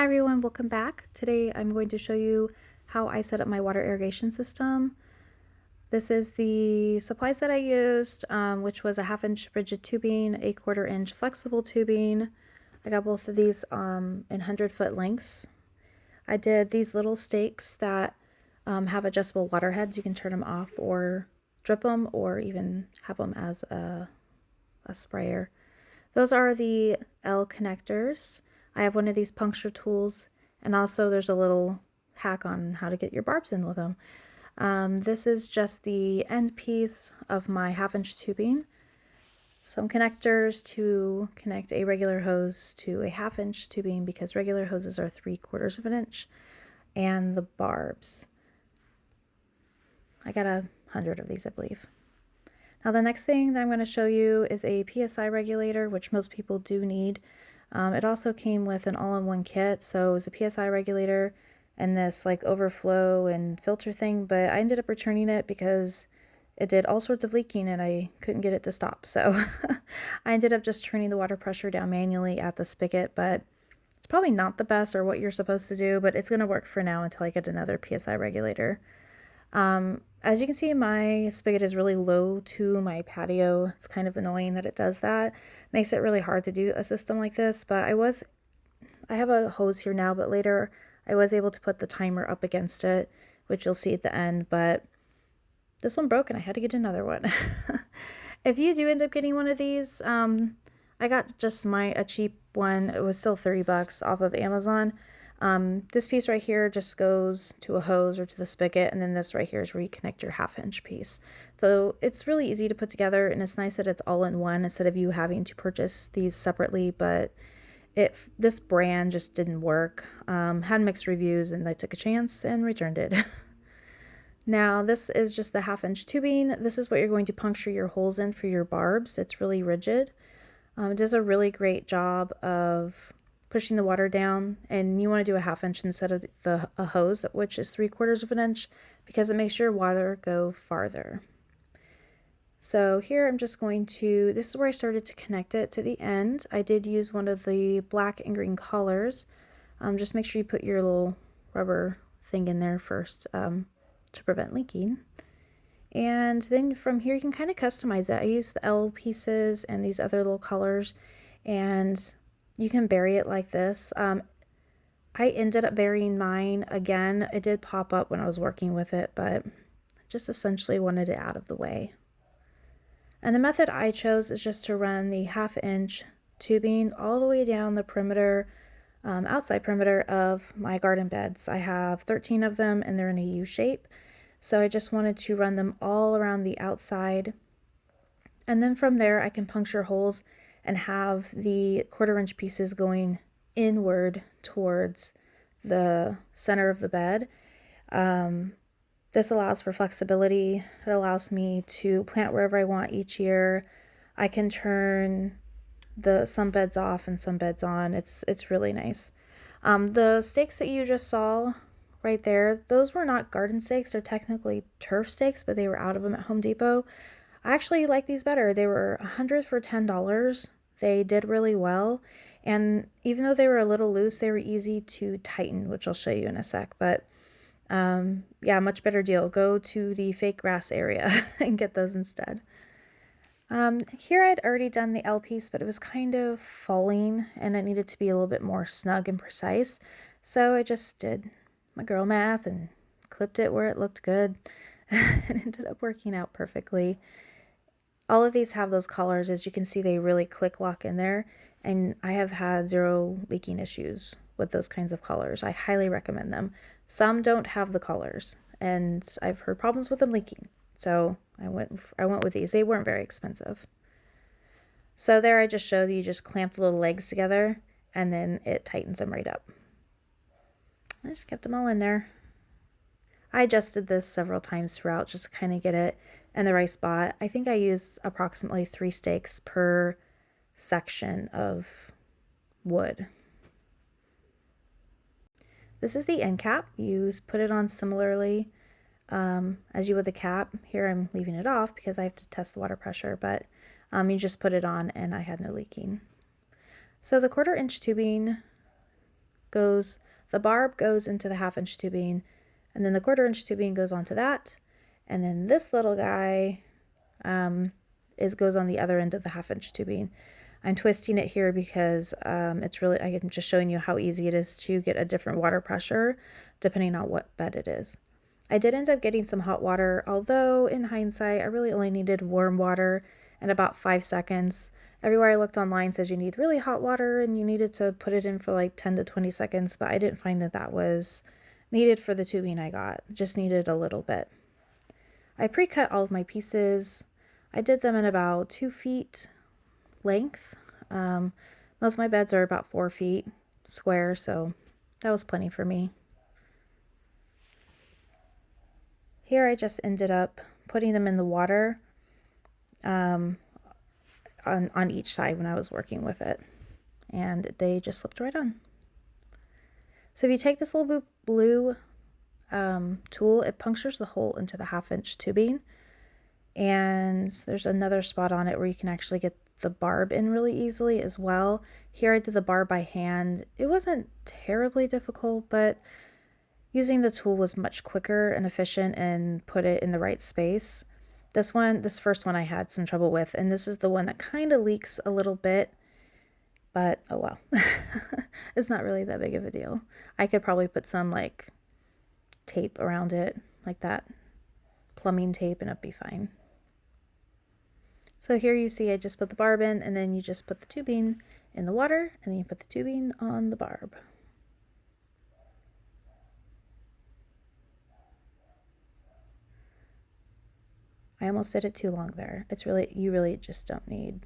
everyone, welcome back. Today I'm going to show you how I set up my water irrigation system. This is the supplies that I used, which was a 1/2-inch rigid tubing, a 1/4-inch flexible tubing. I got both of these in 100-foot lengths. I did these little stakes that have adjustable water heads. You can turn them off or drip them or even have them as a sprayer. Those are the L connectors. I have one of these puncture tools, and also there's a little hack on how to get your barbs in with them. This is just the end piece of my 1/2-inch tubing. Some connectors to connect a regular hose to a 1/2-inch tubing because regular hoses are 3/4 of an inch, and the barbs. I got 100 of these, I believe. Now the next thing that I'm going to show you is a PSI regulator, which most people do need. It also came with an all-in-one kit, so it was a PSI regulator and this like overflow and filter thing, but I ended up returning it because it did all sorts of leaking and I couldn't get it to stop. So I ended up just turning the water pressure down manually at the spigot, but it's probably not the best or what you're supposed to do, but it's going to work for now until I get another PSI regulator. As you can see, my spigot is really low to my patio. It's kind of annoying that it does that. Makes it really hard to do a system like this, but I have a hose here now, but later I was able to put the timer up against it, which you'll see at the end, but this one broke and I had to get another one. If you do end up getting one of these, I got just a cheap one. It was still 30 bucks off of Amazon. This piece right here just goes to a hose or to the spigot, and then this right here is where you connect your 1/2-inch piece. So it's really easy to put together, and it's nice that it's all in one instead of you having to purchase these separately, but this brand just didn't work. Had mixed reviews, and I took a chance and returned it. Now this is just the 1/2-inch tubing. This is what you're going to puncture your holes in for your barbs. It's really rigid. It does a really great job of pushing the water down, and you want to do a 1/2-inch instead of a hose, which is 3/4 of an inch, because it makes your water go farther. So here I'm just going to, this is where I started to connect it to the end. I did use one of the black and green collars. Just make sure you put your little rubber thing in there first to prevent leaking. And then from here you can kind of customize it. I used the L pieces and these other little colors, and you can bury it like this. I ended up burying mine again. It did pop up when I was working with it, but just essentially wanted it out of the way. And the method I chose is just to run the 1/2-inch tubing all the way down the perimeter, outside perimeter of my garden beds. I have 13 of them and they're in a U shape. So I just wanted to run them all around the outside. And then from there I can puncture holes and have the 1/4-inch pieces going inward towards the center of the bed. This allows for flexibility. It allows me to plant wherever I want each year. I can turn some beds off and some beds on. It's really nice. The stakes that you just saw right there, those were not garden stakes. They're technically turf stakes, but they were out of them at Home Depot. I actually like these better. They were 100 for $10. They did really well, and even though they were a little loose, they were easy to tighten, which I'll show you in a sec. But yeah, much better deal. Go to the fake grass area and get those instead. Here I'd already done the L piece, but it was kind of falling and it needed to be a little bit more snug and precise. So I just did my girl math and clipped it where it looked good and ended up working out perfectly. All of these have those collars. As you can see, they really click lock in there, and I have had zero leaking issues with those kinds of collars. I highly recommend them. Some don't have the collars, and I've heard problems with them leaking. So I went with these. They weren't very expensive. So there I just showed you just clamp the little legs together, and then it tightens them right up. I just kept them all in there. I adjusted this several times throughout just to kind of get it in the right spot. I think I used approximately 3 stakes per section of wood. This is the end cap. You put it on similarly as you would the cap. Here I'm leaving it off because I have to test the water pressure, but you just put it on and I had no leaking. So the 1/4-inch tubing goes, the barb goes into the 1/2 inch tubing, and then the 1/4 inch tubing goes onto that, and then this little guy goes on the other end of the 1/2 inch tubing. I'm twisting it here because it's really, I'm just showing you how easy it is to get a different water pressure depending on what bed it is. I did end up getting some hot water, although in hindsight, I really only needed warm water and about 5 seconds. Everywhere I looked online says you need really hot water and you needed to put it in for like 10 to 20 seconds, but I didn't find that that was needed for the tubing I got. Just needed a little bit. I pre-cut all of my pieces. I did them in about 2 feet length. Most of my beds are about 4 feet square, so that was plenty for me. Here I just ended up putting them in the water on each side when I was working with it, and they just slipped right on. So if you take this little blue tool, it punctures the hole into the 1/2 inch tubing, and there's another spot on it where you can actually get the barb in really easily as well. Here I did the barb by hand. It wasn't terribly difficult, but using the tool was much quicker and efficient and put it in the right space. This first one I had some trouble with, and this is the one that kind of leaks a little bit, but oh well. It's not really that big of a deal. I could probably put some like tape around it, like that plumbing tape, and it'd be fine. So here you see I just put the barb in, and then you just put the tubing in the water, and then you put the tubing on the barb. I almost did it too long there. You really just don't need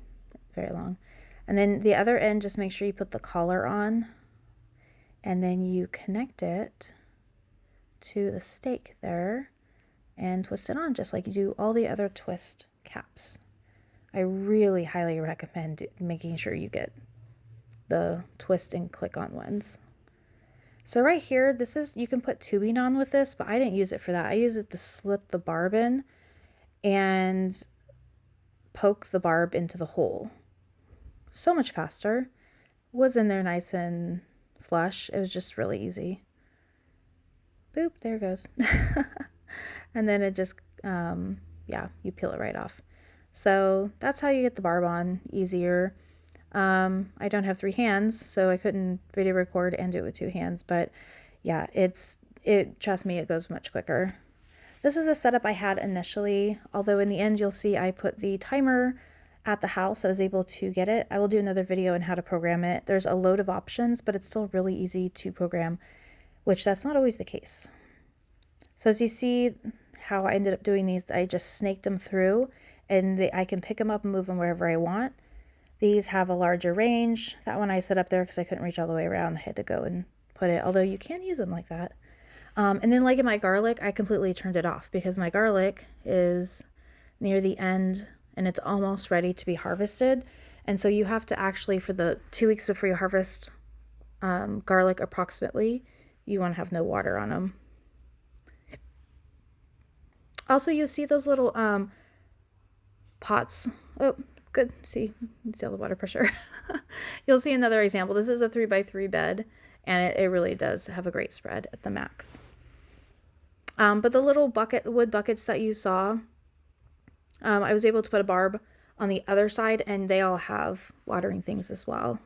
very long. And then the other end, just make sure you put the collar on, and then you connect it to the stake there and twist it on just like you do all the other twist caps. I really highly recommend making sure you get the twist and click on ones. So right here, you can put tubing on with this, but I didn't use it for that. I use it to slip the barb in and poke the barb into the hole. So much faster. It was in there nice and flush. It was just really easy. Boop, there it goes. And then it just, yeah, you peel it right off. So that's how you get the barb on easier. I don't have 3 hands, so I couldn't video record and do it with 2 hands, but yeah, trust me, it goes much quicker. This is the setup I had initially, although in the end you'll see I put the timer at the house. I was able to get it. I will do another video on how to program it. There's a load of options, but it's still really easy to program, which that's not always the case. So as you see how I ended up doing these, I just snaked them through, and I can pick them up and move them wherever I want. These have a larger range. That one I set up there because I couldn't reach all the way around. I had to go and put it, although you can use them like that. And then like in my garlic, I completely turned it off because my garlic is near the end and it's almost ready to be harvested. And so you have to actually, for the 2 weeks before you harvest garlic approximately, you want to have no water on them. Also, you see those little pots. Oh, good. See all the water pressure. You'll see another example. This is a 3x3 bed, and it really does have a great spread at the max. But the little wood buckets that you saw, I was able to put a barb on the other side, and they all have watering things as well.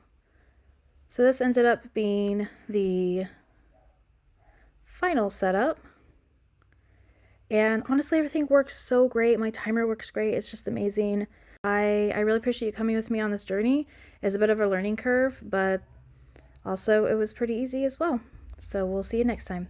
So this ended up being the final setup. And honestly, everything works so great. My timer works great. It's just amazing. I really appreciate you coming with me on this journey. It's a bit of a learning curve, but also it was pretty easy as well. So we'll see you next time.